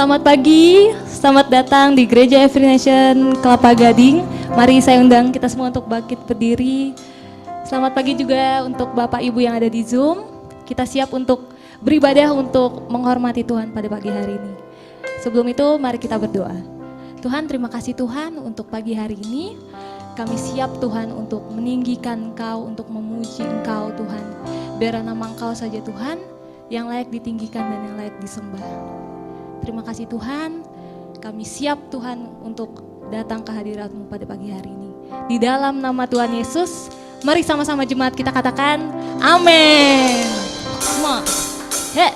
Selamat pagi, selamat datang di Gereja Every Nation Kelapa Gading. Mari saya undang kita semua untuk bangkit berdiri. Selamat pagi juga untuk Bapak Ibu yang ada di Zoom. Kita siap untuk beribadah untuk menghormati Tuhan pada pagi hari ini. Sebelum itu mari kita berdoa. Tuhan, terima kasih Tuhan untuk pagi hari ini. Kami siap Tuhan untuk meninggikan Engkau, untuk memuji Engkau Tuhan. Biar nama Engkau saja Tuhan yang layak ditinggikan dan yang layak disembah. Terima kasih Tuhan, kami siap Tuhan untuk datang ke hadirat-Mu pada pagi hari ini. Di dalam nama Tuhan Yesus, mari sama-sama jemaat kita katakan amin. Come on. Hey.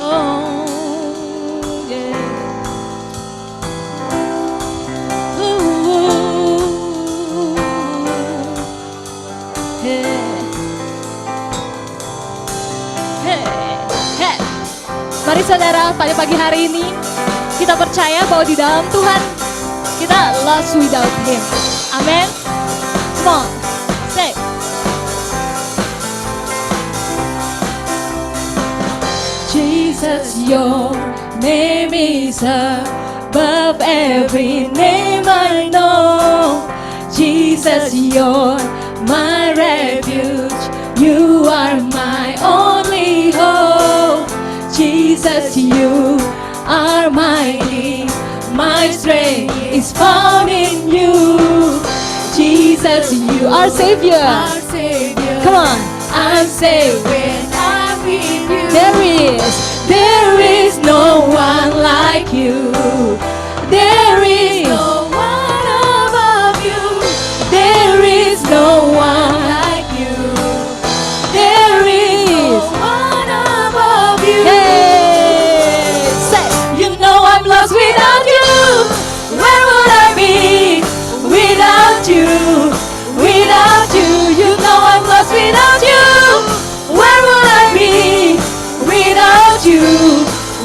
Oh, yeah. Hey. Mari saudara, pada pagi hari ini kita percaya bahwa di dalam Tuhan kita lost without Him. Amen. Come on, say. Jesus, your name is above every name I know. Jesus, you're my refuge. You are my only hope. Jesus, you are my king. My strength is found in you. Jesus, you are Savior. Our Savior. Come on. I'm saved when I'm with you. There is no one like you. There is no one above you. There is no one. Like you. There is No one above you. Hey, say. You know I'm lost without you. Where would I be without you? Without you. You know I'm lost without you. Where would I be without you?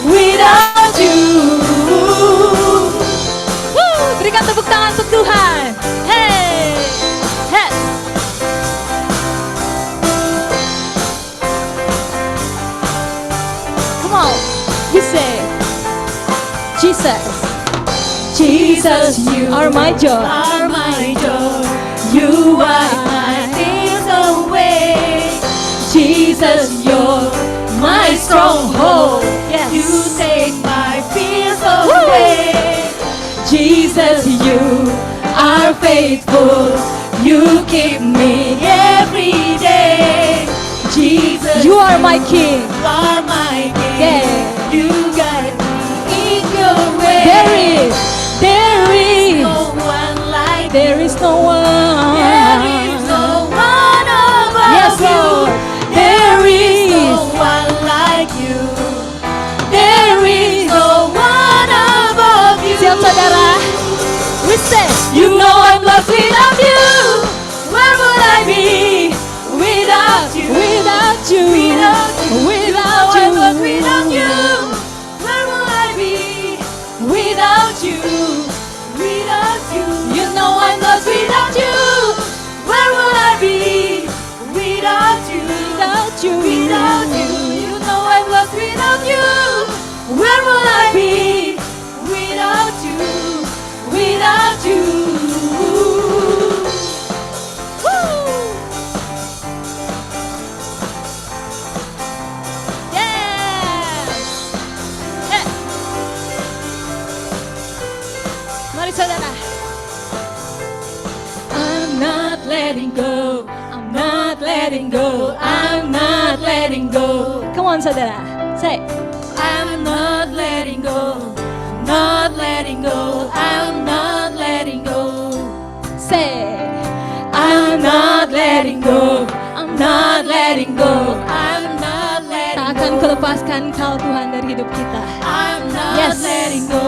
Without you. Berikan tepuk tangan untuk Tuhan. Hey, hey. Come on, you say, Jesus, Jesus, you are my joy. are my joy. You wipe my tears away. Jesus, you're my stronghold. Yes. You take my fears away. Jesus, you are faithful. You keep me every day. Jesus, You are my King. are my king. Yeah. You guide me in your way. There is no one like there is no one. There is no one above Yes, you. Lord. There is There no is. one like you. There is no one above you. Siap saudara? We say, You know I'm lost without you. Where would I be without you? without you, Without you. without I'm lost you, without you. Where will I be without you? Without you. You know I'm lost without you. Where will I be without you? without you, Without you. You know I'm lost without you. Where will I be without you? Without you. Yes. Hey. Mari saudara. I'm not letting go. I'm not letting go. I'm not letting go. Come on saudara. Say, I'm not letting go. Not letting go. I'm not letting go. say. I'm not letting go. I'm not letting go. I'm not letting Tak go. akan kulepaskan kau Tuhan dari hidup kita. I'm not Yes. letting go.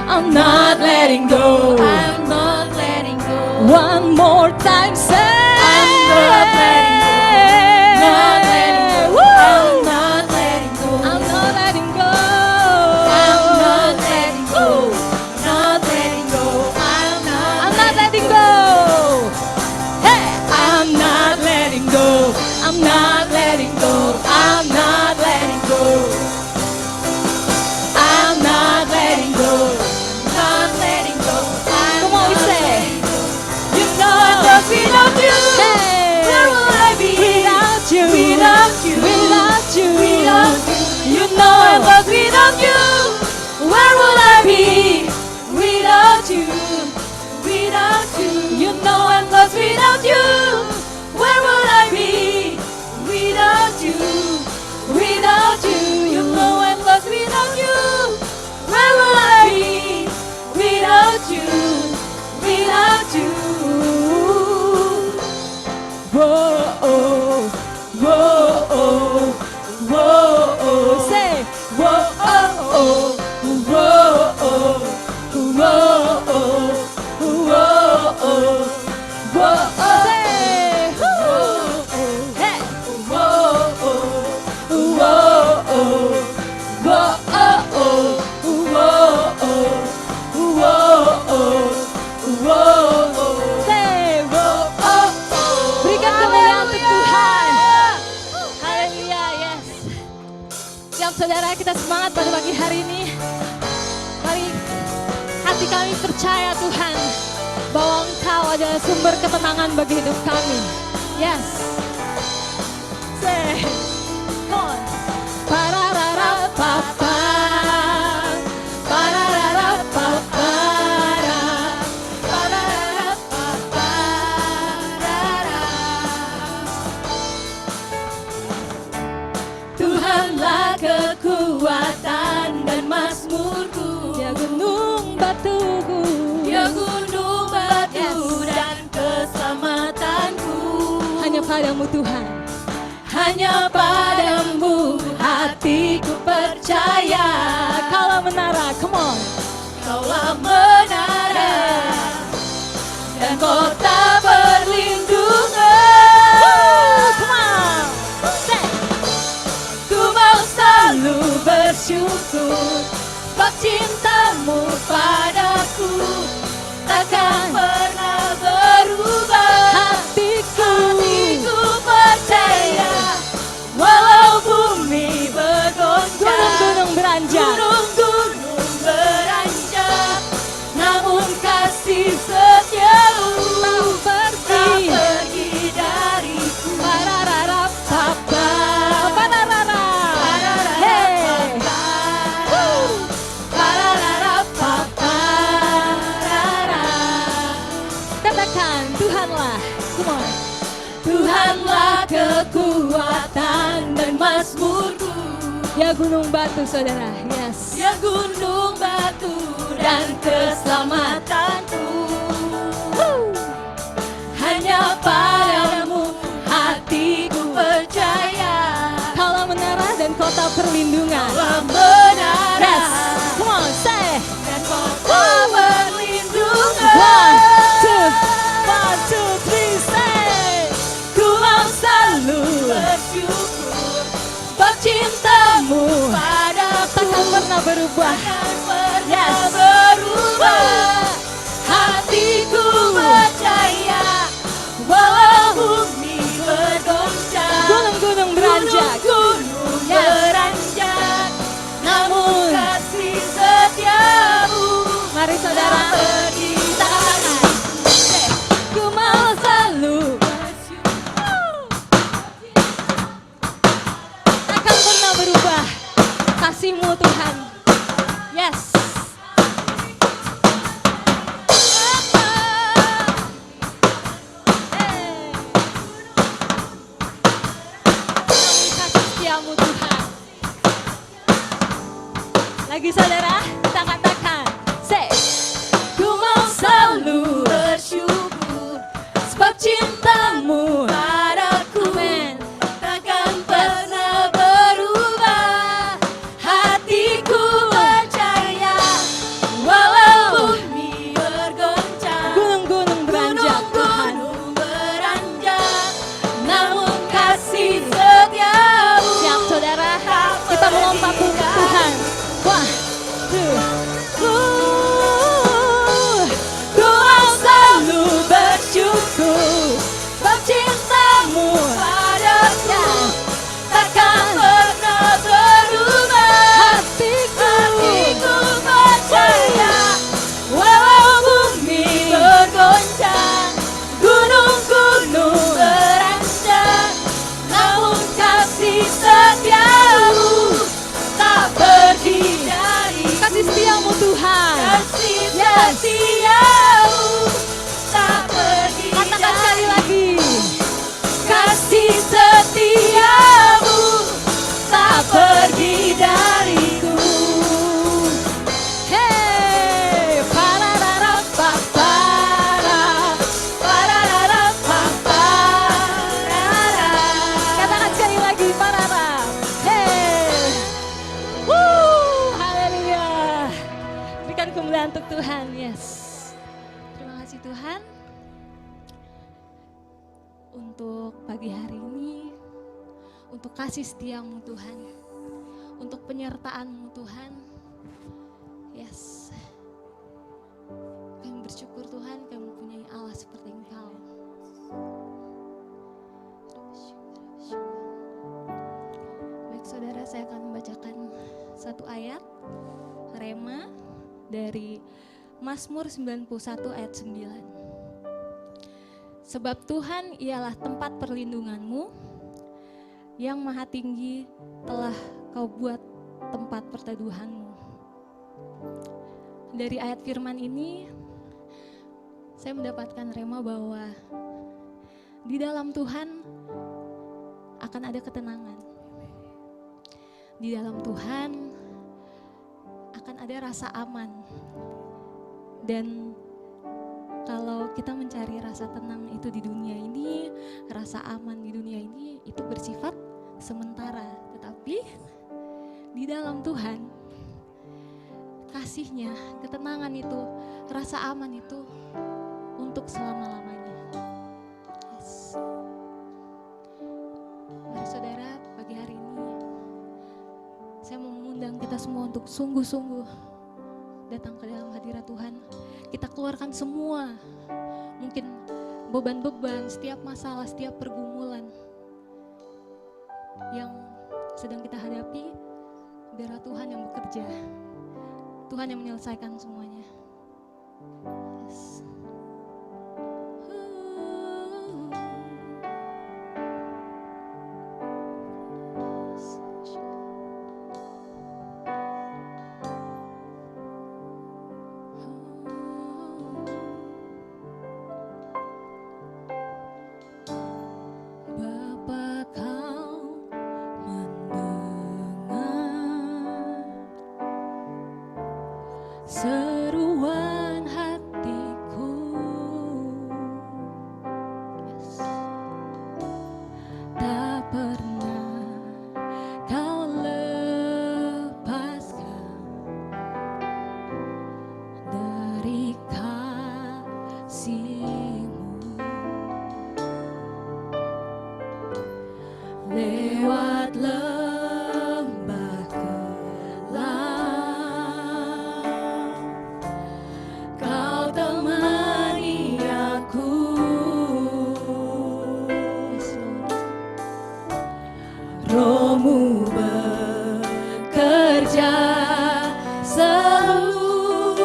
I'm not letting go. I'm not letting go. One more time, say. I'm not letting go. Not letting go. Woo. I'm not letting go. I'm not letting go. I'm not letting go. Not letting go. I'm I'm not not letting go. Hey, I'm not letting go. I'm not letting go. I'm not letting go. without you? Where would I be without you? Without you, you know I'm lost without you. Where would I be without you? Without you, you know I'm lost without you. Where would I be without you? Without you. Whoa, oh, whoa, oh, whoa, oh. Say, whoa, oh, oh, whoa, oh, whoa, oh, whoa, oh, whoa, oh. Say, whoa, oh, hey, whoa, oh, whoa, oh, whoa, oh, whoa, oh, whoa, oh, whoa, oh. Say, whoa, oh, oh. Berikan kemuliaan untuk Tuhan. Haleluya, yes. Siap saudara, kita semangat pada pagi hari ini. Mari hati kami percaya Tuhan bahwa Engkau adalah sumber ketenangan bagi hidup kami. Yes. Say, come on. Parararapapa, parararapapa, parararapapa. Tuhanlah kekuatan dan mazmurku, Ya gunung batuku, ya gunung batu dan keselamatanku. hanya padamu Tuhan. Hanya padamu hatiku percaya. Kaulah menara, come on. Kaulah menara dan kota perlindungan. Come on. Say. Ku mau selalu bersyukur sebab cintamu padaku takkan pernah berubah. Hatiku, Hatiku percaya walau bumi bergoncang, gunung-gunung beranjak. gunung-gunung beranjak, namun kasih setiamu Tak tak pergi. pergi dariku. Parararapapa, pararara. Hey. Katakan Tuhanlah, come on. Tuhanlah kekuatan dan mazmurku, Ya gunung batu saudara, yes. ya gunung batu dan keselamatanku. Hanya padamu hatiku percaya. Kaulah menara dan kota perlindungan. Kaulah menara Yes, come on, say. dan kota perlindungan. One, two, three, say. Ku mau selalu bersyukur sebab cintamu padaku Takkan pernah berubah. takkan pernah Yes. berubah. Hatiku percaya walau bumi bergoncang, Gunung-gunung beranjak. gunung-gunung Yes. beranjak, namun kasih setiamu Mari saudara, tak pergi. kita katakan. Ku mau selalu takkan pernah berubah. Kasih-Mu Tuhan. Yes. Hey. Namun kasih setiamu Tuhan. Lagi saudara, kita katakan. Say. Ku mau selalu bersyukur sebab cintamu padaku Amen. takkan pernah berubah. Hatiku percaya walau bumi bergoncang, Gunung-gunung beranjak Tuhan. gunung-gunung beranjak, namun kasih setiamu. Siap saudara, kita melompat untuk Tuhan. Wah, two. kasih setiamu Tuhan. Kasih setiamu tak pergi. Katakan sekali lagi. Kasih setiamu tak pergi dariku. Hey, pararara, Para, pararara, parara. katakan sekali lagi parara. Hey, haleluya. Berikan kemuliaan untuk Tuhan. Yes. Terima kasih Tuhan. Untuk pagi hari ini, untuk kasih setiamu Tuhan, untuk penyertaanmu Tuhan. Yes, kami bersyukur Tuhan, kami mempunyai Allah seperti Engkau. Baik saudara, saya akan membacakan satu ayat Rema dari Mazmur 91 ayat 9. Sebab Tuhan ialah tempat perlindunganmu, yang maha tinggi telah kau buat tempat perteduhanmu. Dari ayat firman ini, saya mendapatkan rema bahwa di dalam Tuhan akan ada ketenangan. Di dalam Tuhan akan ada rasa aman. Dan kalau kita mencari rasa tenang itu di dunia ini, rasa aman di dunia ini itu bersifat sementara. Tetapi di dalam Tuhan, kasih-Nya, ketenangan itu, rasa aman itu untuk selama-lamanya. Yes. Mari saudara, pagi hari ini saya mau mengundang kita semua untuk sungguh-sungguh datang ke dalam hadirat Tuhan. Kita keluarkan semua mungkin beban-beban, setiap masalah, setiap pergumulan yang sedang kita hadapi. Biarlah Tuhan yang bekerja, Tuhan yang menyelesaikan semuanya. Yes. Seruan hatiku, yes. Tak pernah kau lepaskan dari kasih-Mu. Lewat lembah gelap, Kau temani aku. Roh-Mu bekerja selalu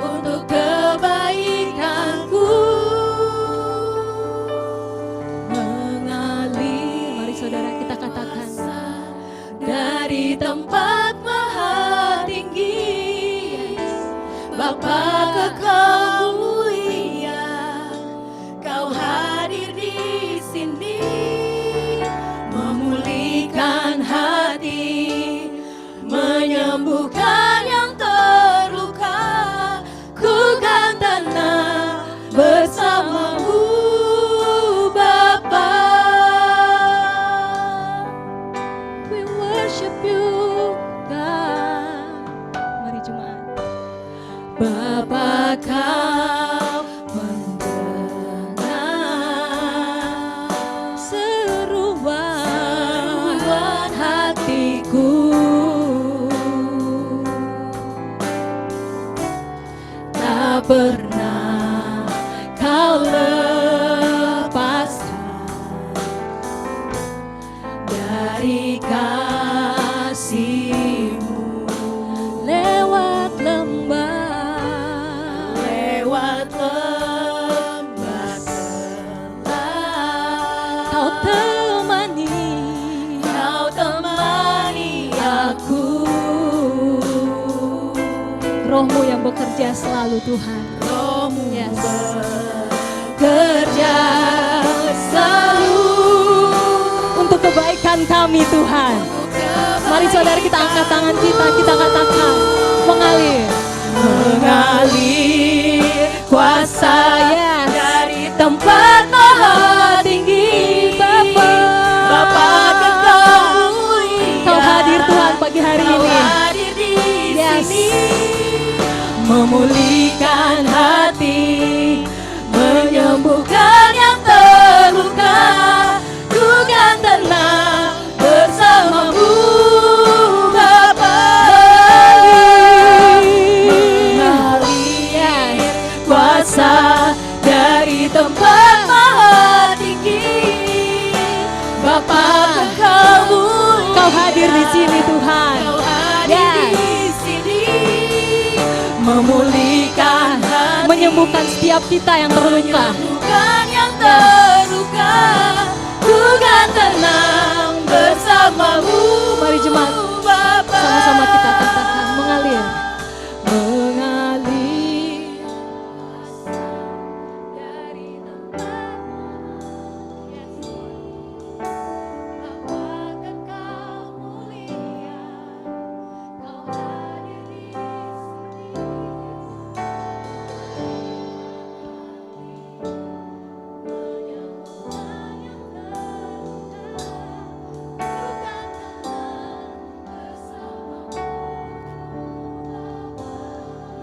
untuk kebaikanku. Mengalir, mari saudara kita katakan, dari tempat maha tinggi, Bapa kekal mulia, Kau hadir di sini, memulihkan hati, menyembuhkan yang terluka. Ku kan tenang bersama-Mu, Bapa. We worship You, God. Mari jemaat. Bapa, Kau mendengar seruan hatiku. Tak pernah Kau lepaskan dari kasih-Mu. Lewat lembah gelap, Kau temani aku. Roh-Mu yang bekerja selalu Tuhan. Roh-Mu Yes. bekerja selalu Untuk kebaikan kami Tuhan. Mari saudara kita angkat tangan kita katakan mengalir. Mengalir kuasa Yes. dari tempat maha tinggi. Bapa kekal mulia, Kau hadir Tuhan pagi hari Kau ini. hadir di Yes. sini, memulihkan hati, menyembuhkan yang terluka. Ku kan tenang bersamamu, Bapa. Mengalir kuasa dari tempat maha tinggi. Bapa kekal mulia, Kau hadir di sini Tuhan. Kau hadir Yes. di sini, memulihkan hati, Menyembuhkan setiap kita yang terluka. menyembuhkan yang terluka. Ku kan tenang bersamamu, Mari jemaat, Bapa. sama-sama kita katakan mengalir. Mengalir dari tempat Bapa kekal mulia, Kau hadir di sini.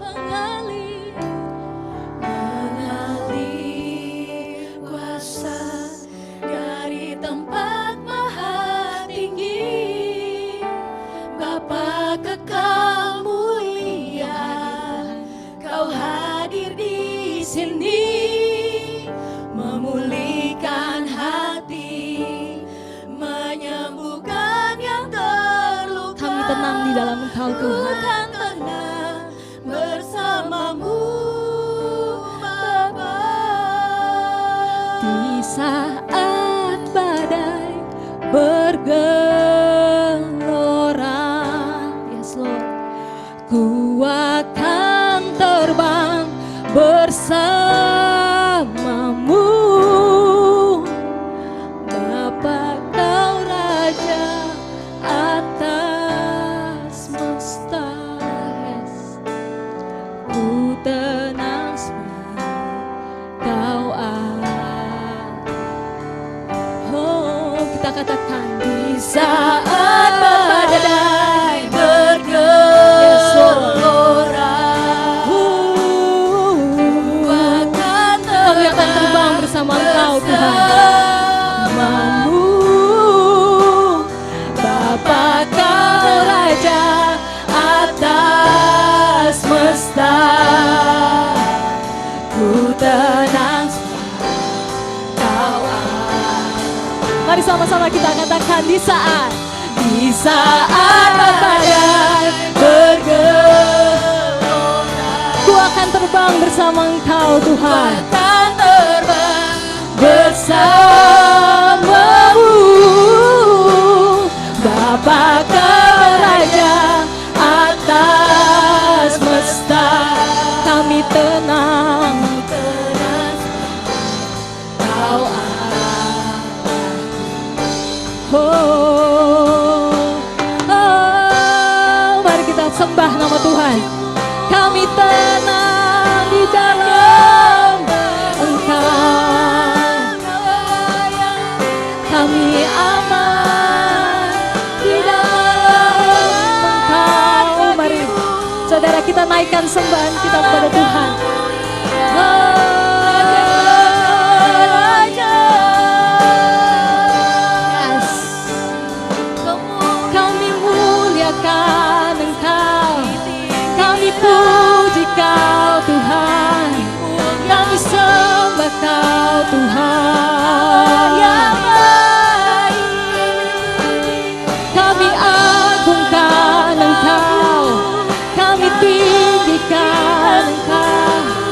Mengalir, mengalir kuasa dari tempat maha tinggi. Bapa kekal mulia, Kau hadir di sini, memulihkan hati, menyembuhkan yang terluka. Kami tenang di dalam Engkau Tuhan. Tuhan tenang bersamamu, Bapa. Di saat badai bergelora, yes Lord, ku akan terbang bersamamu, Bapa Kau Raja atas semesta. Yes. Ku tenang sebab Kau Oh, kita katakan di Saat badai Yes, Lord. bergelora, Kami akan terbang bersama Engkau Tuhan. bersamamu, Bapa Kau Raja atas semesta. Ku tenang sebab Kau Mari sama-sama kita katakan di saat badai bergelora, ku akan terbang bersama Engkau Tuhan. akan terbang bersamamu, Bapa Kau Raja atas semesta. Kami tenang. Kau Mari kita sembah nama Tuhan. Kami tenang di dalam Engkau. Kami aman di dalam Engkau. Mari saudara kita naikkan sembahan kita kepada Tuhan. Yes. Kami muliakan Engkau, kami puji Kau Tuhan, kami sembah Kau Tuhan yang baik. Kami agungkan Engkau, kami tinggikan Engkau.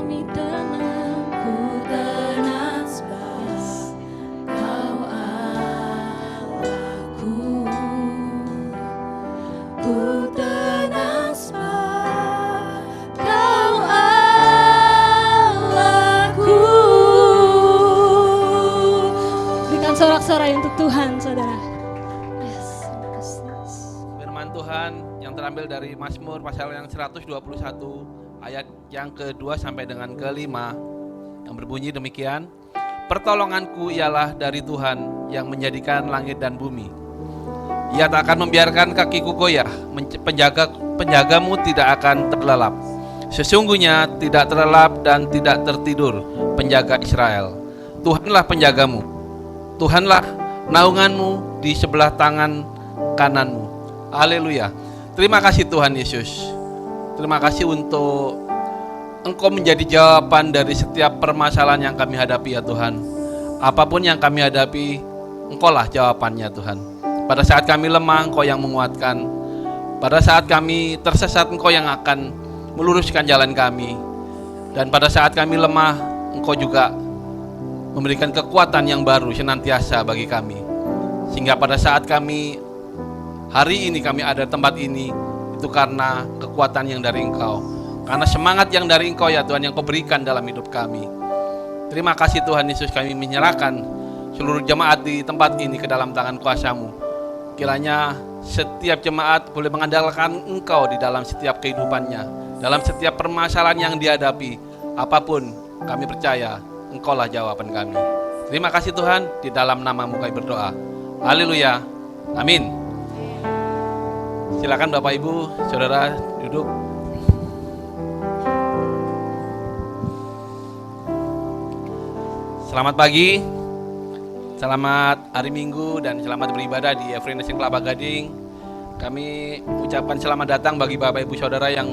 kami tenang. Ku tenang sebab Kau Allahku. Ku tenang sebab Kau Allahku. Berikan sorak-sorai untuk Tuhan, saudara. Yes. Firman Tuhan yang terambil dari Mazmur pasal yang 121 ayat yang kedua sampai dengan kelima yang berbunyi demikian. Pertolonganku ialah dari Tuhan yang menjadikan langit dan bumi. Ia tak akan membiarkan kakiku goyah, penjagamu tidak akan terlelap. Sesungguhnya tidak terlelap dan tidak tertidur penjaga Israel. Tuhanlah penjagamu, Tuhanlah naunganmu di sebelah tangan kananmu. Haleluya. Terima kasih Tuhan Yesus. Terima kasih untuk Engkau menjadi jawaban dari setiap permasalahan yang kami hadapi ya Tuhan. Apapun yang kami hadapi, Engkaulah jawabannya Tuhan. Pada saat kami lemah, Engkau yang menguatkan. Pada saat kami tersesat, Engkau yang akan meluruskan jalan kami. Dan pada saat kami lemah, Engkau juga memberikan kekuatan yang baru senantiasa bagi kami. Sehingga pada saat kami hari ini kami ada di tempat ini, itu karena kekuatan yang dari Engkau. Karena semangat yang dari Engkau ya Tuhan yang Kau berikan dalam hidup kami. Terima kasih Tuhan Yesus, kami menyerahkan seluruh jemaat di tempat ini ke dalam tangan kuasa-Mu. Kiranya setiap jemaat boleh mengandalkan Engkau di dalam setiap kehidupannya, dalam setiap permasalahan yang dihadapi. Apapun kami percaya Engkaulah jawaban kami. Terima kasih Tuhan, di dalam nama-Mu kami berdoa. Haleluya. Amin. Silakan Bapak Ibu, Saudara duduk. Selamat pagi, selamat hari Minggu, dan selamat beribadah di Free Nation Kelapa Gading. Kami ucapkan selamat datang bagi Bapak Ibu Saudara yang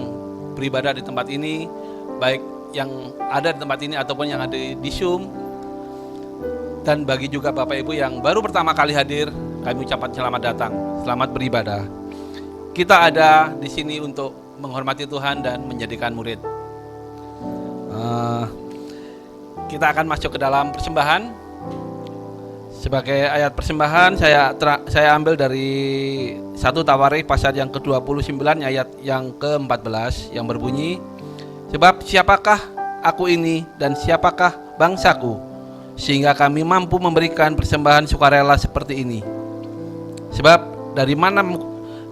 beribadah di tempat ini, baik yang ada di tempat ini ataupun yang ada di Zoom. Dan bagi juga Bapak Ibu yang baru pertama kali hadir, kami ucapkan selamat datang, selamat beribadah. Kita ada di sini untuk menghormati Tuhan dan menjadikan murid. Kita akan masuk ke dalam persembahan. Sebagai ayat persembahan saya ambil dari 1 Tawarikh pasal yang ke-29 ayat yang ke-14 yang berbunyi, sebab siapakah aku ini dan siapakah bangsaku sehingga kami mampu memberikan persembahan sukarela seperti ini. Sebab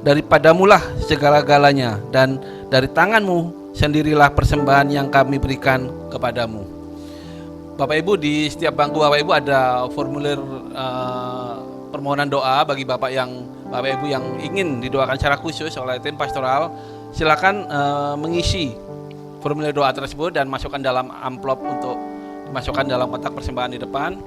daripadamulah segala-galanya, dan dari tanganmu sendirilah persembahan yang kami berikan kepadamu. Bapak Ibu, di setiap bangku Bapak Ibu ada formulir permohonan doa bagi Bapak Ibu yang ingin didoakan secara khusus oleh tim pastoral. Silakan mengisi formulir doa tersebut dan masukkan dalam amplop untuk dimasukkan dalam kotak persembahan di depan.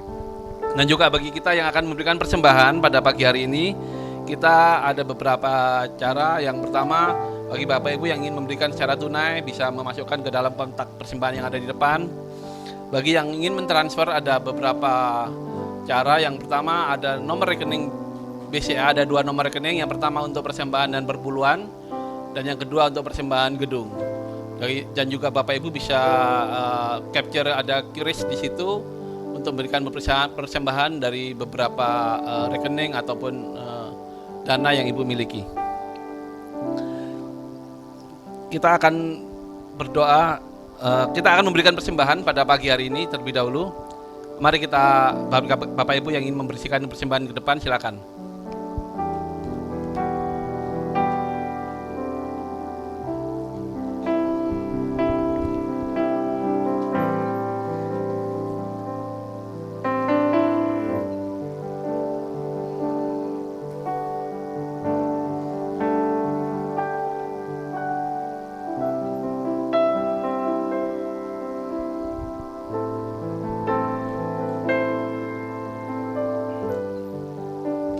Dan juga bagi kita yang akan memberikan persembahan pada pagi hari ini, kita ada beberapa cara. Yang pertama, bagi Bapak Ibu yang ingin memberikan secara tunai bisa memasukkan ke dalam kotak persembahan yang ada di depan. Bagi yang ingin mentransfer ada beberapa cara. Yang pertama ada nomor rekening BCA, ada 2 nomor rekening. Yang pertama untuk persembahan dan perpuluhan, dan yang kedua untuk persembahan gedung. Dan juga Bapak Ibu bisa capture, ada QRIS di situ untuk memberikan persembahan dari beberapa rekening ataupun dana yang Ibu miliki. Kita akan berdoa. Kita akan memberikan persembahan pada pagi hari ini terlebih dahulu. Mari kita, Bapak Ibu yang ingin membersihkan persembahan ke depan, silakan.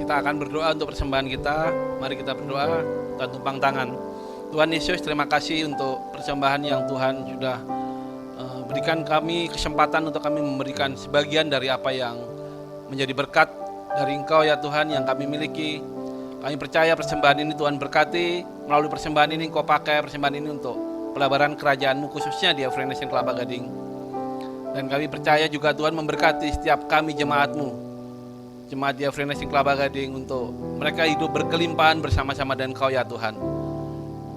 Kita akan berdoa untuk persembahan kita. Mari kita berdoa dan tumpang tangan. Tuhan Yesus, terima kasih untuk persembahan yang Tuhan sudah berikan kami kesempatan untuk kami memberikan sebagian dari apa yang menjadi berkat dari Engkau ya Tuhan yang kami miliki. Kami percaya persembahan ini Tuhan berkati. Melalui persembahan ini Engkau pakai persembahan ini untuk pelabaran kerajaan-Mu khususnya di Free Nation Kelapa Gading. Dan kami percaya juga Tuhan memberkati setiap kami jemaat-Mu, jemaat di Free Nation Kelapa Gading, untuk mereka hidup berkelimpahan bersama-sama dengan Kau ya Tuhan.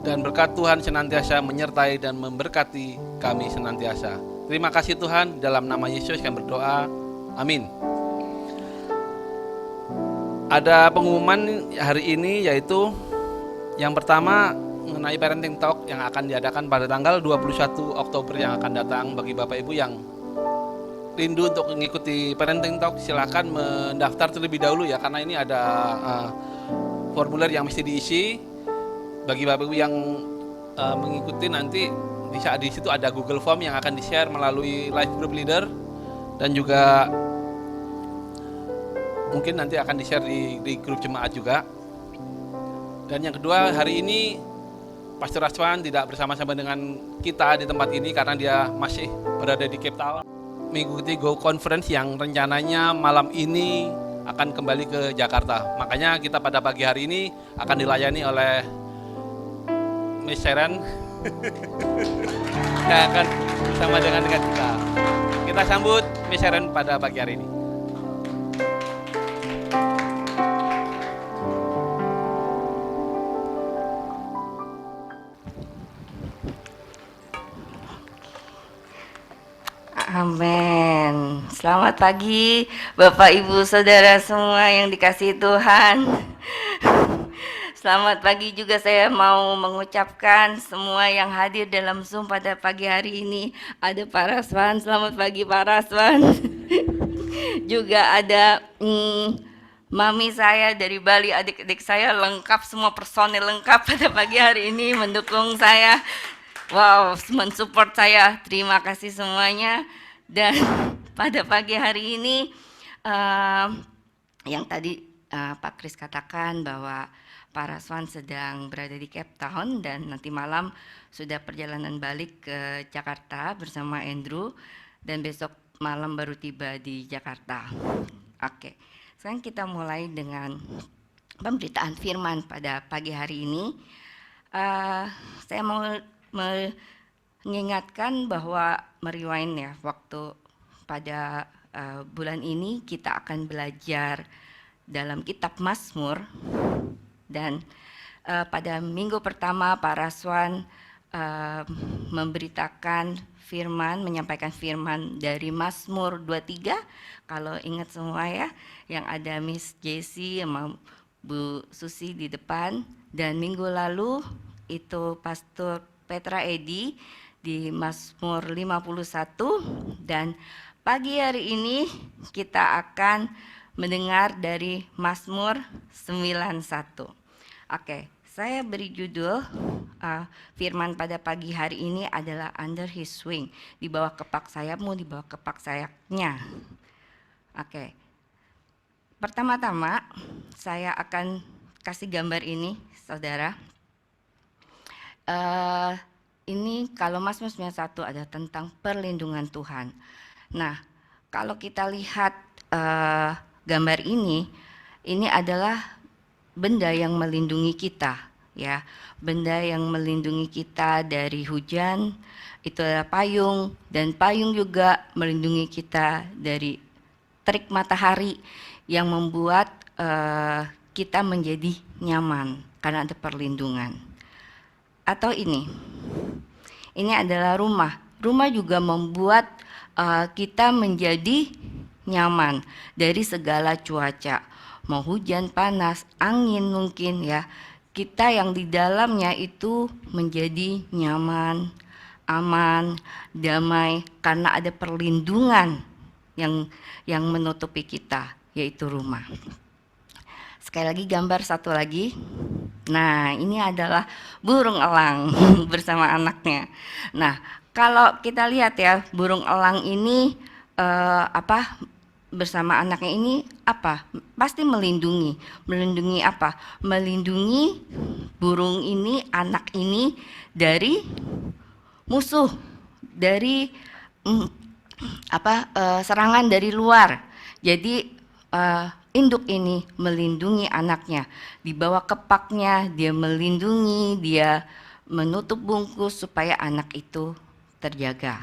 Dan berkat Tuhan senantiasa menyertai dan memberkati kami senantiasa. Terima kasih Tuhan, dalam nama Yesus kami berdoa, amin. Ada pengumuman hari ini, yaitu yang pertama mengenai Parenting Talk yang akan diadakan pada tanggal 21 Oktober yang akan datang. Bagi Bapak Ibu yang rindu untuk mengikuti Parenting Talk, silakan mendaftar terlebih dahulu ya, karena ini ada formulir yang mesti diisi. Bagi Bapak Ibu yang mengikuti, nanti di situ ada Google Form yang akan di-share melalui live group leader, dan juga mungkin nanti akan di-share di grup jemaat juga. Dan yang kedua, hari ini Pastor Aswan tidak bersama-sama dengan kita di tempat ini karena dia masih berada di Cape Town mengikuti Go Conference yang rencananya malam ini akan kembali ke Jakarta. Makanya kita pada pagi hari ini akan dilayani oleh Miss Sharon yang akan bersama dengan kita. Kita sambut Miss Sharon pada pagi hari ini. Amin. Selamat pagi Bapak Ibu Saudara semua yang dikasihi Tuhan. Selamat pagi juga saya mau mengucapkan semua yang hadir dalam Zoom pada pagi hari ini. Ada Pak Raswan, selamat pagi Pak Raswan. Juga ada mami saya dari Bali, adik-adik saya lengkap, semua personil lengkap pada pagi hari ini mendukung saya. Wow, mensupport saya. Terima kasih semuanya. Dan pada pagi hari ini yang tadi Pak Kris katakan bahwa Pak Raswan sedang berada di Cape Town dan nanti malam sudah perjalanan balik ke Jakarta bersama Andrew, dan besok malam baru tiba di Jakarta. Oke, sekarang kita mulai dengan pemberitaan firman pada pagi hari ini. Saya mau mengingatkan bahwa merewind ya, waktu pada bulan ini kita akan belajar dalam kitab Mazmur, dan pada minggu pertama Pak Raswan memberitakan firman, menyampaikan firman dari Mazmur 23, kalau ingat semua ya, yang ada Miss Jessie sama Bu Susi di depan, dan minggu lalu itu Pastor Petra Edi di Mazmur 51, dan pagi hari ini kita akan mendengar dari Mazmur 91. Oke, saya beri judul firman pada pagi hari ini adalah Under His Wing, di bawah kepak sayapmu, di bawah kepak sayapnya. Oke, pertama-tama saya akan kasih gambar ini, saudara. Ini kalau Mazmur 91 ada tentang perlindungan Tuhan. Nah, kalau kita lihat gambar ini adalah benda yang melindungi kita, ya. Benda yang melindungi kita dari hujan, itu adalah payung, dan payung juga melindungi kita dari terik matahari yang membuat kita menjadi nyaman karena ada perlindungan. Atau ini adalah rumah. Rumah juga membuat kita menjadi nyaman dari segala cuaca, mau hujan, panas, angin mungkin ya. Kita yang di dalamnya itu menjadi nyaman, aman, damai karena ada perlindungan yang menutupi kita, yaitu rumah. Sekali lagi gambar satu lagi. Nah, ini adalah burung elang bersama anaknya. Nah, kalau kita lihat ya, burung elang ini bersama anaknya ini pasti melindungi. Melindungi apa? Melindungi burung ini, anak ini dari musuh, dari serangan dari luar. Jadi induk ini melindungi anaknya, di bawah kepaknya dia melindungi, dia menutup bungkus supaya anak itu terjaga.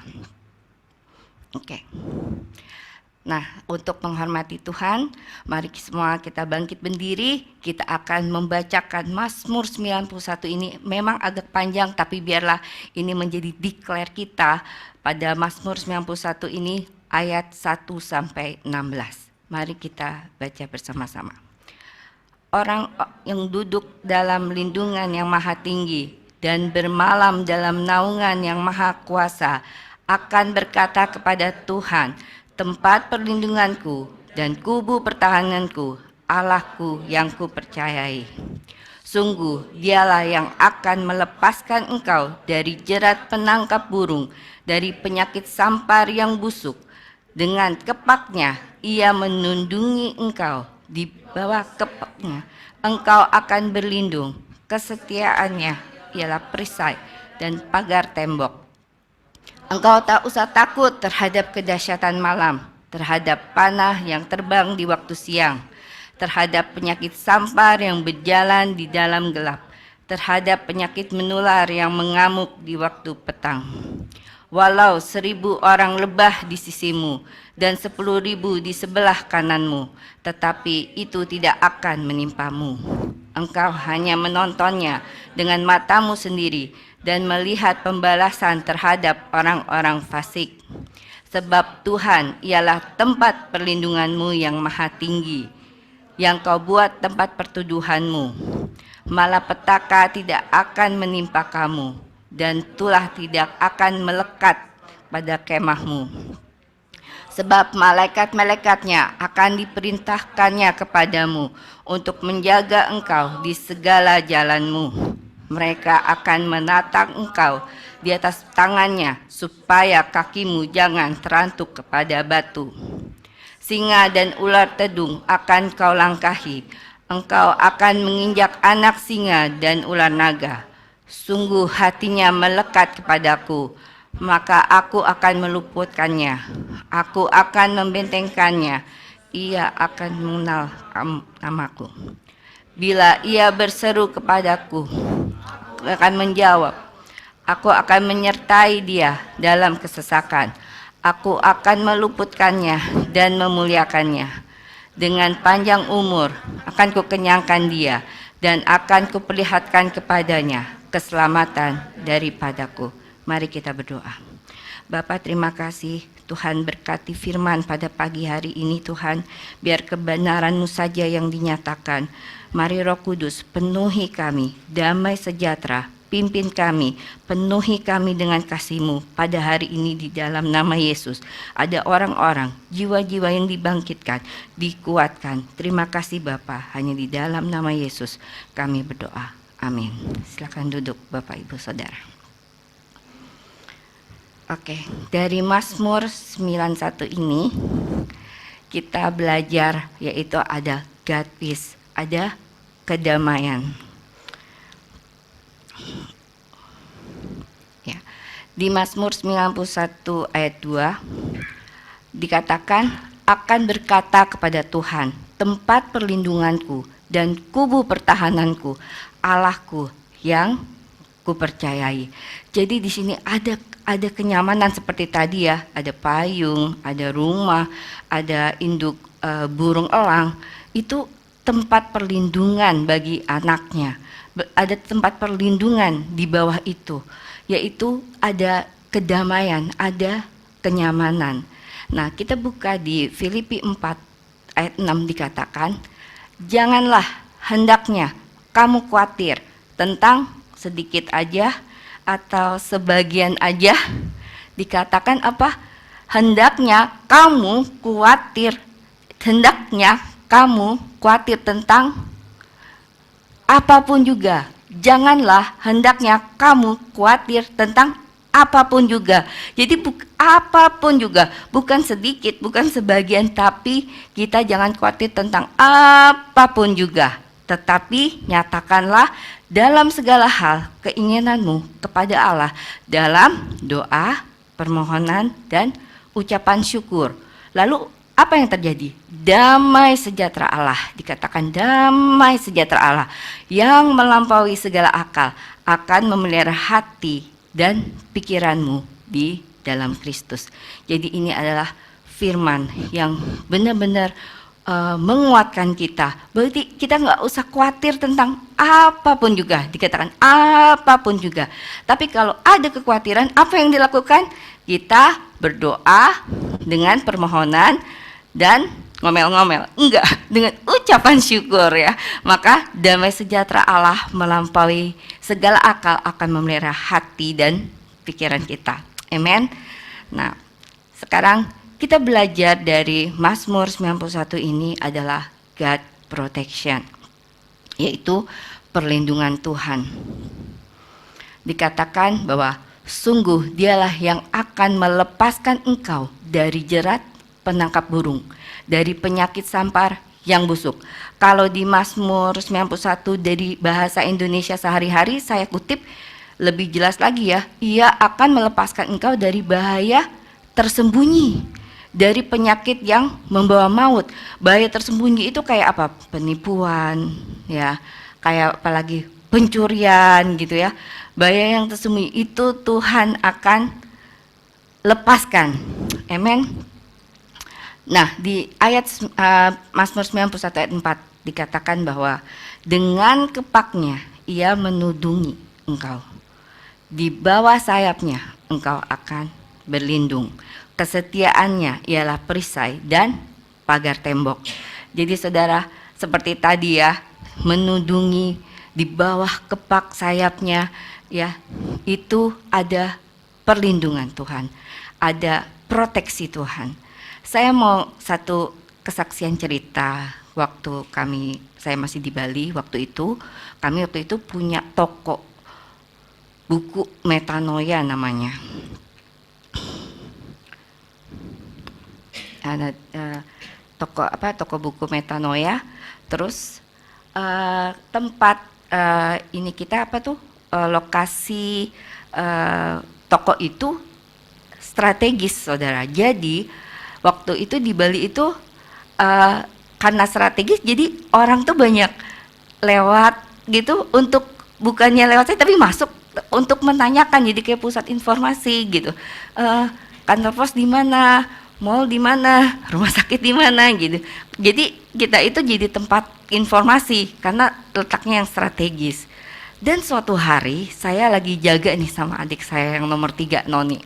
Oke. Nah, untuk menghormati Tuhan, mari semua kita bangkit berdiri. Kita akan membacakan Mazmur 91 ini. Memang agak panjang, tapi biarlah ini menjadi declare kita pada Mazmur 91 ini ayat 1 sampai 16. Mari kita baca bersama-sama. Orang yang duduk dalam lindungan yang maha tinggi dan bermalam dalam naungan yang maha kuasa akan berkata kepada Tuhan, tempat perlindunganku dan kubu pertahananku, Allahku yang kupercayai. Sungguh dialah yang akan melepaskan engkau dari jerat penangkap burung, dari penyakit sampar yang busuk. Dengan kepaknya ia menundungi engkau, di bawah kepaknya engkau akan berlindung. Kesetiaannya ialah perisai dan pagar tembok. Engkau tak usah takut terhadap kedahsyatan malam, terhadap panah yang terbang di waktu siang, terhadap penyakit sampar yang berjalan di dalam gelap, terhadap penyakit menular yang mengamuk di waktu petang. Walau 1000 orang lebah di sisimu dan 10.000 di sebelah kananmu, tetapi itu tidak akan menimpamu. Engkau hanya menontonnya dengan matamu sendiri dan melihat pembalasan terhadap orang-orang fasik. Sebab Tuhan ialah tempat perlindunganmu yang maha tinggi, yang kau buat tempat pertuduhanmu. Malapetaka tidak akan menimpa kamu, dan tulah tidak akan melekat pada kemahmu. Sebab malaikat-malaikatnya akan diperintahkannya kepadamu untuk menjaga engkau di segala jalanmu. Mereka akan menatang engkau di atas tangannya supaya kakimu jangan terantuk kepada batu. Singa dan ular tedung akan kau langkahi. Engkau akan menginjak anak singa dan ular naga. Sungguh hatinya melekat kepadaku, maka aku akan meluputkannya. Aku akan membentengkannya. Ia akan mengenal namaku. Bila ia berseru kepadaku, aku akan menjawab. Aku akan menyertai dia dalam kesesakan. Aku akan meluputkannya dan memuliakannya. Dengan panjang umur akan kukenyangkan dia dan akan kuperlihatkan kepadanya keselamatan daripadaku. Mari kita berdoa. Bapa, terima kasih Tuhan, berkati firman pada pagi hari ini Tuhan, biar kebenaran-Mu saja yang dinyatakan. Mari Roh Kudus penuhi kami, damai sejahtera, pimpin kami, penuhi kami dengan kasih-Mu pada hari ini di dalam nama Yesus. Ada orang-orang, jiwa-jiwa yang dibangkitkan, dikuatkan. Terima kasih Bapa, hanya di dalam nama Yesus kami berdoa. Amin. Silakan duduk Bapak Ibu Saudara. Oke, dari Mazmur 91 ini kita belajar yaitu ada God peace, ada kedamaian. Ya. Di Mazmur 91 ayat 2 dikatakan, akan berkata kepada Tuhan, tempat perlindunganku dan kubu pertahananku, Allahku yang kupercayai. Jadi di sini ada kenyamanan seperti tadi ya, ada payung, ada rumah, ada induk burung elang, itu tempat perlindungan bagi anaknya. Ada tempat perlindungan di bawah itu, yaitu ada kedamaian, ada kenyamanan. Nah, kita buka di Filipi 4 ayat 6 dikatakan, janganlah hendaknya kamu khawatir tentang sedikit aja atau sebagian aja. Dikatakan apa? Hendaknya kamu khawatir tentang apapun juga. Janganlah hendaknya kamu khawatir tentang apapun juga. Jadi apapun juga, bukan sedikit, bukan sebagian, tapi kita jangan khawatir tentang apapun juga. Tetapi nyatakanlah dalam segala hal keinginanmu kepada Allah dalam doa, permohonan, dan ucapan syukur. Lalu apa yang terjadi? Damai sejahtera Allah, dikatakan damai sejahtera Allah yang melampaui segala akal akan memelihara hati dan pikiranmu di dalam Kristus. Jadi ini adalah firman yang benar-benar menguatkan kita. Berarti kita nggak usah khawatir tentang apapun juga, dikatakan apapun juga. Tapi kalau ada kekhawatiran, apa yang dilakukan? Kita berdoa dengan permohonan dan ngomel-ngomel, enggak, dengan ucapan syukur ya. Maka damai sejahtera Allah melampaui segala akal akan memelihara hati dan pikiran kita. Amen. Nah, sekarang kita belajar dari Mazmur 91 ini adalah God protection, yaitu perlindungan Tuhan. Dikatakan bahwa sungguh dialah yang akan melepaskan engkau dari jerat penangkap burung, dari penyakit sampar yang busuk. Kalau di Mazmur 91 dari bahasa Indonesia sehari-hari saya kutip lebih jelas lagi ya, ia akan melepaskan engkau dari bahaya tersembunyi, dari penyakit yang membawa maut. Bahaya tersembunyi itu kayak apa? Penipuan ya, kayak apalagi pencurian gitu ya. Bahaya yang tersembunyi itu Tuhan akan lepaskan. Amen. Nah, di ayat Mazmur 91 ayat 4 dikatakan bahwa dengan kepaknya ia menudungi engkau, di bawah sayapnya engkau akan berlindung. Kesetiaannya ialah perisai dan pagar tembok. Jadi saudara, seperti tadi ya, menudungi di bawah kepak sayapnya ya, itu ada perlindungan Tuhan, ada proteksi Tuhan. Saya mau satu kesaksian cerita. Waktu saya masih di Bali, waktu itu punya toko buku Metanoia namanya. Ada toko buku Metanoia. Terus tempat ini kita lokasi toko itu strategis saudara. Jadi waktu itu di Bali itu karena strategis, jadi orang tuh banyak lewat gitu, untuk bukannya lewat saya tapi masuk untuk menanyakan, jadi kayak pusat informasi gitu. Kantor pos di mana, mall di mana, rumah sakit di mana gitu. Jadi kita itu jadi tempat informasi karena letaknya yang strategis. Dan suatu hari saya lagi jaga nih sama adik saya yang nomor 3, Noni.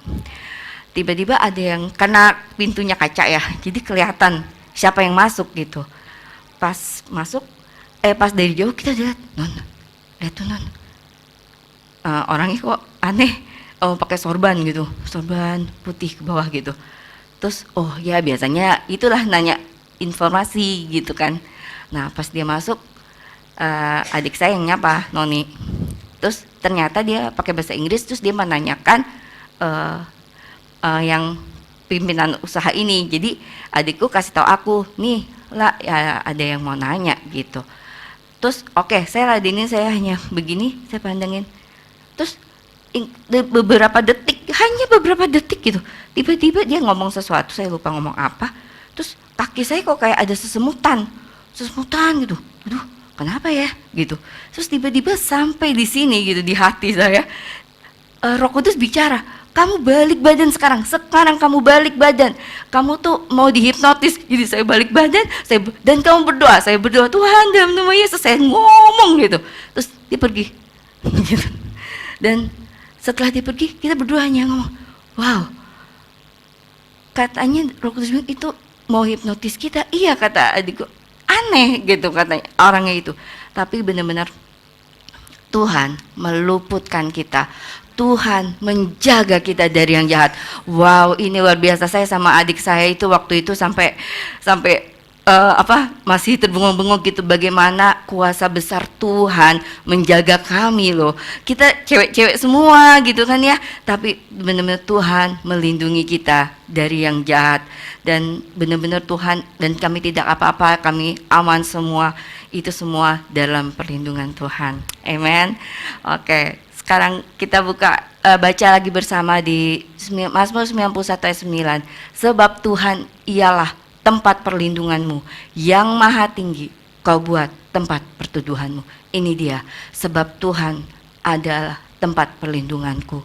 Tiba-tiba ada yang, karena pintunya kaca ya, jadi kelihatan siapa yang masuk gitu. Pas masuk, pas dari jauh kita lihat, Non, lihat tuh Non, orangnya kok aneh, pakai sorban gitu, sorban putih ke bawah gitu. Terus oh ya biasanya itulah nanya informasi gitu kan. Nah pas dia masuk, adik saya yang nyapa, Noni. Terus ternyata dia pakai bahasa Inggris, terus dia menanyakan yang pimpinan usaha ini. Jadi adikku kasih tahu aku, nih lah ya, ada yang mau nanya gitu. Terus oke, saya ladenin, saya hanya begini, saya pandangin. Terus beberapa detik, hanya beberapa detik gitu, tiba-tiba dia ngomong sesuatu, saya lupa ngomong apa. Terus kaki saya kok kayak ada sesemutan gitu. Aduh, kenapa ya gitu. Terus tiba-tiba sampai di sini gitu, di hati saya, Roh Kudus bicara, kamu balik badan sekarang kamu balik badan, kamu tuh mau dihipnotis. Jadi saya balik badan, dan kamu berdoa, saya berdoa, Tuhan dalam nama Yesus, saya ngomong gitu. Terus dia pergi gitu. Dan setelah dia pergi, kita berdua hanya ngomong, wow, katanya Roh Kudus itu mau hipnotis kita. Iya kata adikku, aneh gitu katanya orangnya itu. Tapi benar-benar Tuhan meluputkan kita, Tuhan menjaga kita dari yang jahat. Wow, ini luar biasa. Saya sama adik saya itu waktu itu sampai masih terbengong-bengong gitu, bagaimana kuasa besar Tuhan menjaga kami loh. Kita cewek-cewek semua gitu kan ya, tapi benar-benar Tuhan melindungi kita dari yang jahat. Dan benar-benar Tuhan, dan kami tidak apa-apa, kami aman semua. Itu semua dalam perlindungan Tuhan. Amen. Oke, sekarang kita baca lagi bersama di Mazmur 91 ayat 9. Sebab Tuhan ialah tempat perlindunganmu, yang maha tinggi kau buat tempat perteduhanmu. Ini dia, sebab Tuhan adalah tempat perlindunganku,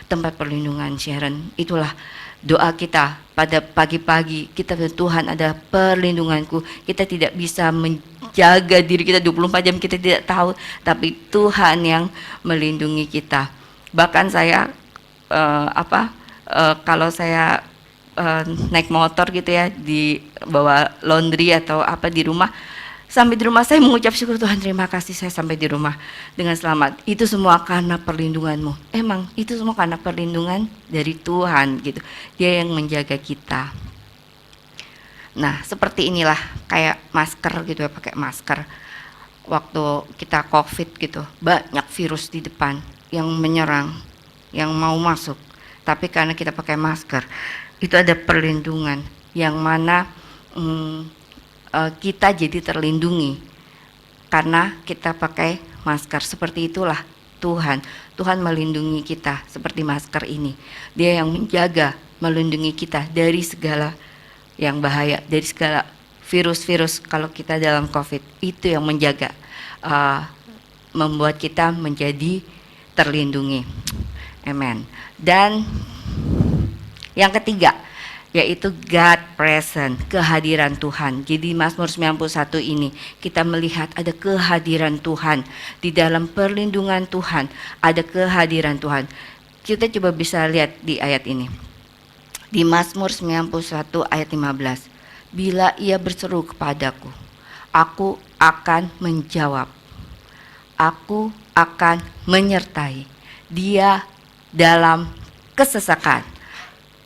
tempat perlindungan Sharon. Itulah doa kita pada pagi-pagi. Kita, Tuhan ada perlindunganku. Kita tidak bisa menjaga diri kita 24 jam, kita tidak tahu, tapi Tuhan yang melindungi kita. Bahkan saya kalau saya naik motor gitu ya, di bawa laundry atau apa di rumah, sampai di rumah saya mengucap syukur, Tuhan terima kasih saya sampai di rumah dengan selamat. Itu semua karena perlindunganmu. Emang itu semua karena perlindungan dari Tuhan gitu. Dia yang menjaga kita. Nah seperti inilah, kayak masker gitu ya, pakai masker. Waktu kita COVID gitu, banyak virus di depan yang menyerang, yang mau masuk. Tapi karena kita pakai masker, itu ada perlindungan yang mana kita jadi terlindungi karena kita pakai masker. Seperti itulah Tuhan melindungi kita seperti masker ini. Dia yang menjaga, melindungi kita dari segala yang bahaya, dari segala virus-virus. Kalau kita dalam COVID, itu yang menjaga, membuat kita menjadi terlindungi. Amen. Dan yang ketiga, yaitu God present, kehadiran Tuhan. Jadi Mazmur 91 ini kita melihat ada kehadiran Tuhan. Di dalam perlindungan Tuhan ada kehadiran Tuhan. Kita coba bisa lihat di ayat ini. Di Mazmur 91 ayat 15. Bila ia berseru kepadaku, aku akan menjawab. Aku akan menyertai dia dalam kesesakan.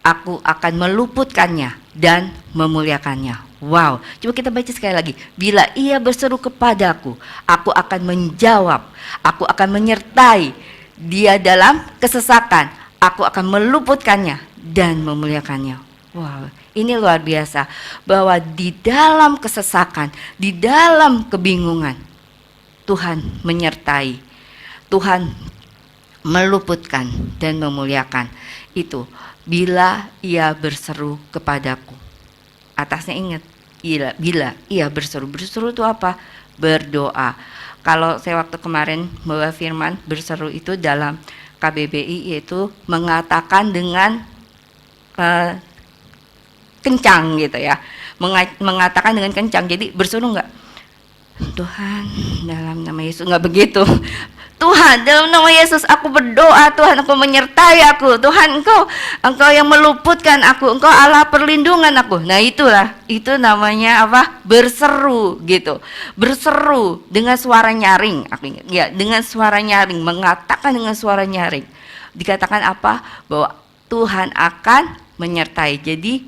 Aku akan meluputkannya dan memuliakannya. Wow, coba kita baca sekali lagi. Bila ia berseru kepadaku, aku akan menjawab. Aku akan menyertai dia dalam kesesakan. Aku akan meluputkannya dan memuliakannya. Wow, ini luar biasa. Bahwa di dalam kesesakan, di dalam kebingungan, Tuhan menyertai. Tuhan meluputkan dan memuliakan. Itu bila ia berseru kepadaku. Atasnya ingat, bila ia berseru. Berseru itu apa? Berdoa. Kalau saya waktu kemarin bawa firman, berseru itu dalam KBBI yaitu mengatakan dengan kencang gitu ya. Mengatakan dengan kencang. Jadi berseru enggak? Tuhan dalam nama Yesus, enggak begitu. Tuhan dalam nama Yesus aku berdoa, Tuhan aku menyertai aku, Tuhan engkau yang meluputkan aku, engkau Allah perlindungan aku. Nah itulah, itu namanya apa? Berseru gitu. Berseru dengan suara nyaring, aku ingat ya, dengan suara nyaring, mengatakan dengan suara nyaring. Dikatakan apa? Bahwa Tuhan akan menyertai. Jadi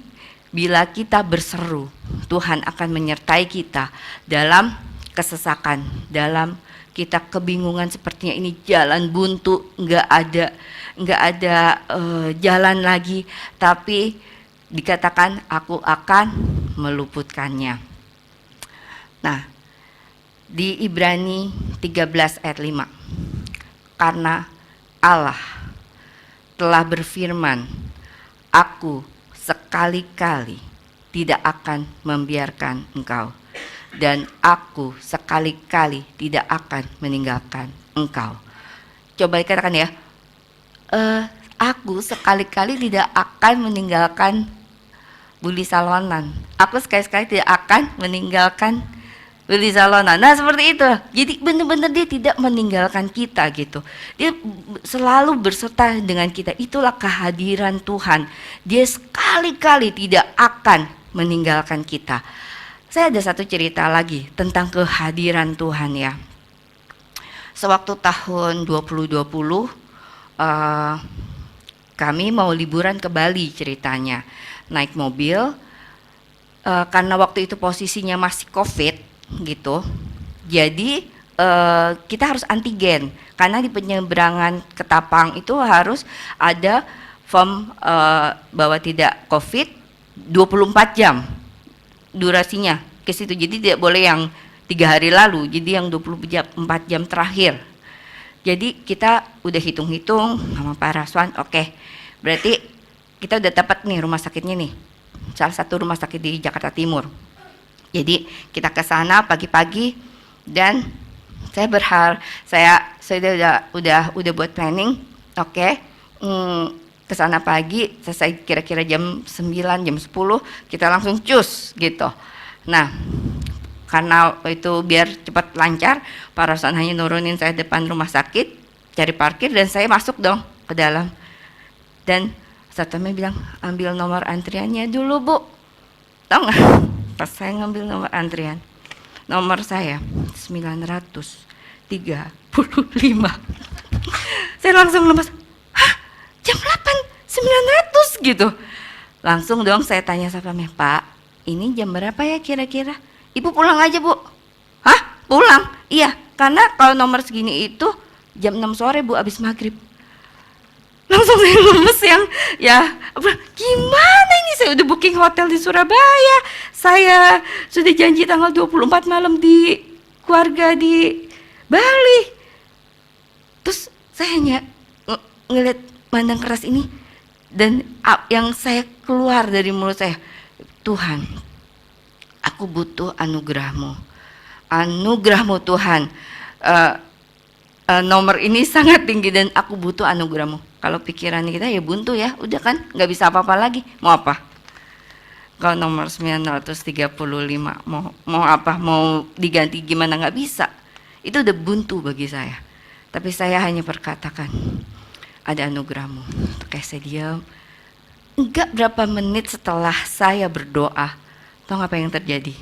bila kita berseru, Tuhan akan menyertai kita dalam kesesakan, dalam kita kebingungan sepertinya ini jalan buntu, nggak ada jalan lagi, tapi dikatakan aku akan meluputkannya. Nah, di Ibrani 13 ayat 5, karena Allah telah berfirman, aku sekali-kali tidak akan membiarkan engkau, dan aku sekali-kali tidak akan meninggalkan engkau. Coba katakan ya, aku sekali-kali tidak akan meninggalkan Budi Salonan. Aku sekali-kali tidak akan meninggalkan Budi Salonan. Nah seperti itu. Jadi benar-benar dia tidak meninggalkan kita gitu. Dia selalu berserta dengan kita. Itulah kehadiran Tuhan. Dia sekali-kali tidak akan meninggalkan kita. Saya ada satu cerita lagi tentang kehadiran Tuhan ya. Sewaktu tahun 2020 kami mau liburan ke Bali ceritanya. Naik mobil karena waktu itu posisinya masih COVID gitu. Jadi kita harus antigen karena di penyeberangan Ketapang itu harus ada form bahwa tidak COVID 24 jam. Durasinya ke situ, jadi tidak boleh yang 3 hari lalu, jadi yang 24 jam terakhir. Jadi kita udah hitung-hitung sama Pak Raswan, oke, berarti kita udah dapat nih rumah sakitnya nih, salah satu rumah sakit di Jakarta Timur. Jadi kita ke sana pagi-pagi dan saya berharap saya udah buat planning, oke. Ke sana pagi, selesai kira-kira jam 9, jam 10, kita langsung cus gitu. Nah, karena itu biar cepat lancar, Pak Rosan hanya nurunin saya depan rumah sakit, cari parkir, dan saya masuk dong ke dalam. Dan satpamnya bilang, ambil nomor antriannya dulu Bu. Tahu nggak? Pas saya ngambil nomor antrian, nomor saya 935. Saya langsung lemas, hah? Jam 8, 900 gitu. Langsung dong saya tanya satpamnya, Pak, ini jam berapa ya kira-kira? Ibu pulang aja Bu. Hah? Pulang? Iya, karena kalau nomor segini itu jam 6 sore Bu, habis maghrib. Langsung saya lemes gimana ini, saya udah booking hotel di Surabaya, saya sudah janji tanggal 24 malam di keluarga di Bali. Terus saya hanya ngeliat pandang keras ini, dan yang saya keluar dari mulut saya, Tuhan, aku butuh anugerah-Mu, anugerah-Mu Tuhan. Nomor ini sangat tinggi dan aku butuh anugerah-Mu. Kalau pikiran kita ya buntu ya, udah kan nggak bisa apa-apa lagi, mau apa? Kalau nomor 935 mau apa, mau diganti gimana, nggak bisa. Itu udah buntu bagi saya. Tapi saya hanya berkatakan, ada anugerah-Mu. Kayak saya diam. Enggak berapa menit setelah saya berdoa, tahu apa yang terjadi?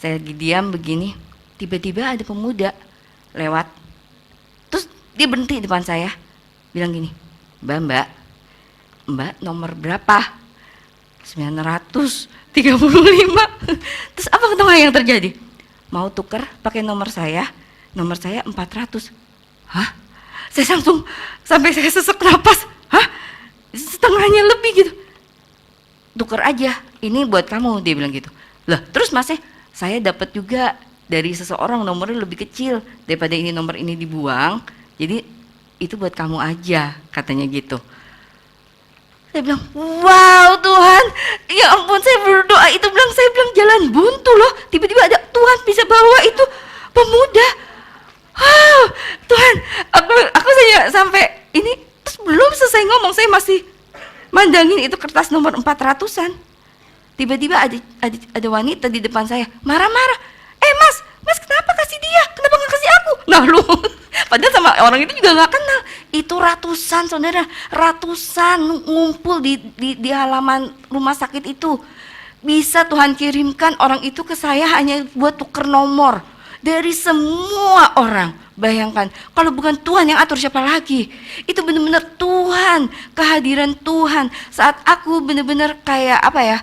Saya lagi diam begini, tiba-tiba ada pemuda lewat. Terus dia berhenti di depan saya, bilang gini, Mbak nomor berapa? 935. Terus apa ketemu yang terjadi? Mau tuker pakai nomor saya 400. Hah? Saya langsung sampai saya sesek napas. Hah? Setengahnya lebih gitu. Tuker aja, ini buat kamu, dia bilang gitu. Lah, terus Mas, saya dapat juga dari seseorang nomornya lebih kecil daripada ini, nomor ini dibuang. Jadi itu buat kamu aja, katanya gitu. Saya bilang, wow Tuhan, ya ampun, saya berdoa itu, saya bilang jalan buntu loh, tiba-tiba ada Tuhan bisa bawa itu pemuda. Wow, Tuhan, aku saya sampai ini, terus belum selesai ngomong, saya masih mandangin itu kertas nomor 400-an. Tiba-tiba ada wanita di depan saya, marah-marah. Mas kenapa kasih dia? Kenapa nggak kasih aku? Nah lu, padahal sama orang itu juga nggak kenal. Itu ratusan saudara, ratusan ngumpul di halaman rumah sakit itu. Bisa Tuhan kirimkan orang itu ke saya hanya buat tuker nomor dari semua orang. Bayangkan, kalau bukan Tuhan yang atur, siapa lagi? Itu benar-benar Tuhan, kehadiran Tuhan. Saat aku benar-benar kayak apa ya?